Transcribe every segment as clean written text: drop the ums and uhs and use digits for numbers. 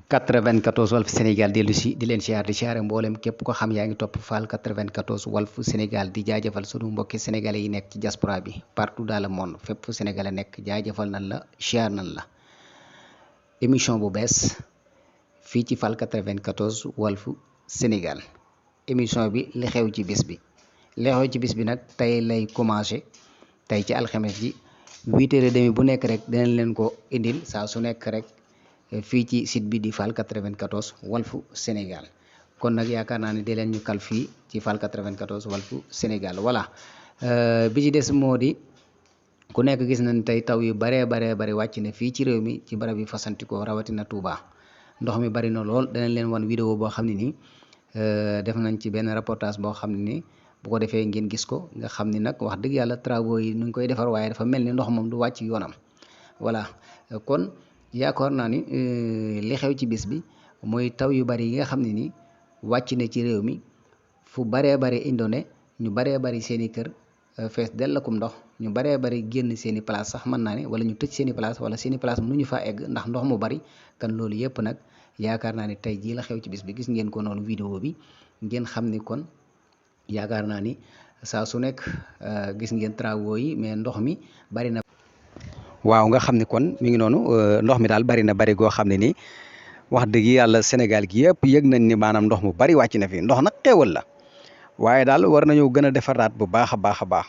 94 Walf Sénégal dellu si di leen siyaar di siyaare mboolem képp ko xam yaa ngi topp Fall 94 Walf Sénégal di jaajëfal sunu mbokki sénégalais yi nekk ci diaspora bi partout dans le monde fépp fu sénégalais nekk jaajëfal nan la siyaar nan la émission bu bees fii ci Fall 94 Walf Sénégal émission bi li xew ci bis bi li xew ci bis bi nag tey lay commencé tey ci alxames ji 8h30 bu nekk rek dinañ leen ko indil saa su nekk rek fii ci site bi di Fall 94 Walf Sénégal kon nag yaakaar naa ne di leen ñu kal fii ci Fall 94 Walf Sénégal voilà bi ci des moo di ku nekk gis nañ tey taw yu baree bari wàcc na fii ci réew mi ci barab yi fasantikoo rawatina Touba ndox mi bari na lool danañ leen wan vidéo boo xam ne nii def nañ ci benn reportage boo xam ne ni bu ko defee ngeen gis ko nga xam ni nag wax dëgg yàlla travaux yi nu ngi koy defar waaye dafa mel ni ndox moom du wàcc yoonam voilà kon yaakaar naa ni li xew ci bis bi mooy taw yu bari yi nga xam ne ni wàcc na ci réew mi fu baree bari indone ñu baree bari seen i kër fees dellakum ndox ñu baree bari génn seen i place sax mën naa ne wala ñu tëj seen i place wala seen i place mënuñu faa egg ndax ndox mu bari kan loolu yëpp nag yaakaar naa ni tey jii la xew ci bis bi gis ngeen ko noonu vidéo bi ngeen xam ni kon yaakaar naa ni saa su nekk gis ngeen travaux yi mais ndox mi bari na. waaw nga xam ni kon mi ngi noonu ndox mi daal bari na bari goo xam ne nii wax dëgg yàlla Sénégal gi yëpp yëg nañ ni maanaam ndox mu bari wàcc na fi ndox nag xéewal la waaye daal war nañoo gën a defaraat bu baax a baax a baax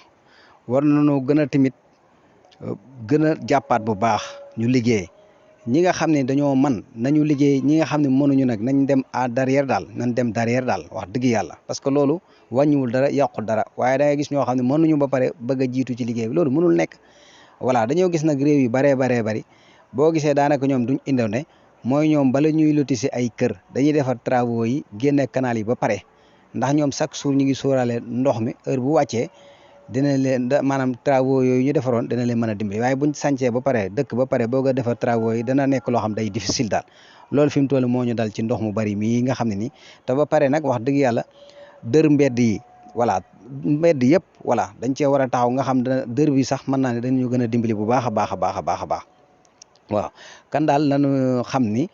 war nañoo gën a tamit gën a jàppaat bu baax ñu liggéey ñi nga xam ne dañoo man nañu liggéey ñi nga xam ne mënuñu nag nañ dem à derrière daal nañ dem derrière daal wax dëgg yàlla parce que loolu wàññiwul dara yàqul dara waaye da ngay gis ñoo xam ne mënuñu ba pare bëgg a jiitu ci liggéey bi loolu mënul nekk. voilà dañoo gis nag réew yu baree bari boo gisee daanaka ñoom duñ indone mooy ñoom bala ñuy lotissé ay kër dañuy defar travaux yi génne canal yi ba pare ndax ñoom chaque jour ñu ngi sóoraale ndox mi heure bu wàccee dina leen maanaam travaux yooyu ñu defaroon dina leen mën a dimbali waaye buñ sàncee ba pare dëkk ba pare boog a defar travaux yi dana nekk loo xam day difficile daal loolu fi mu toll moo ñu dal ci ndox mu bari mii nga xam ne nii te ba pare nag wax dëgg yàlla dër mbedd yi voilà mbedd yëpp voilà dañ cee war a taxaw nga xam dana dër bi sax mën naa ne dañu gën a dimbali bu baax a baax waaw kan daal nañu xam ni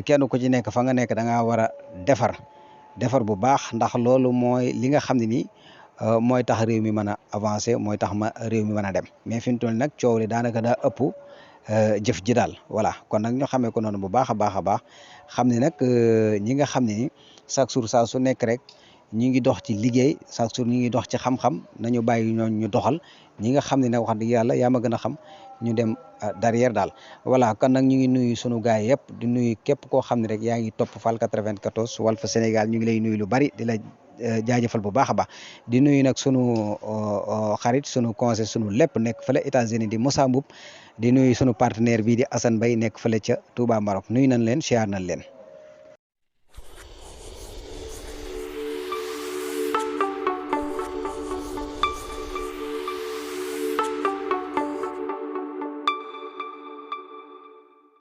kenn ku ci nekk fa nga nekk da ngaa war a defar bu baax ndax loolu mooy li nga xam ne nii mooy tax réew mi mën a avancer mooy tax réew mi mën a dem mais fi mu toll nag coow li daanaka daa ëpp jëf ji daal voilà kon nag ñu xamee ko noonu bu baax a baax xam ne nag ñi nga xam ne ni chaque jour saa su nekk rek ñi ngi dox ci liggéey chaque jour ñi ngi dox ci xam-xam nañu bàyyi ñooñu ñu doxal ñi nga xam ne nag wax dëgg yàlla yaa ma gën a xam ñu dem derrière daal voilà kon nag ñu ngi nuyu sunu gaay yëpp di nuyu képp koo xam ne rek yaa ngi topp Fall 94 Walf Sénégal ñu ngi lay nuyu lu bari di la jaajëfal bu baax a baax di nuyu nag sunu xarit sunu conseil sunu lépp nekk fële États-Unis di Moussa Mboup di nuyu sunu partenaire bii di Assane Mbaye nekk fële ca Touba Maroc nuyu nañ leen siyaar nañ leen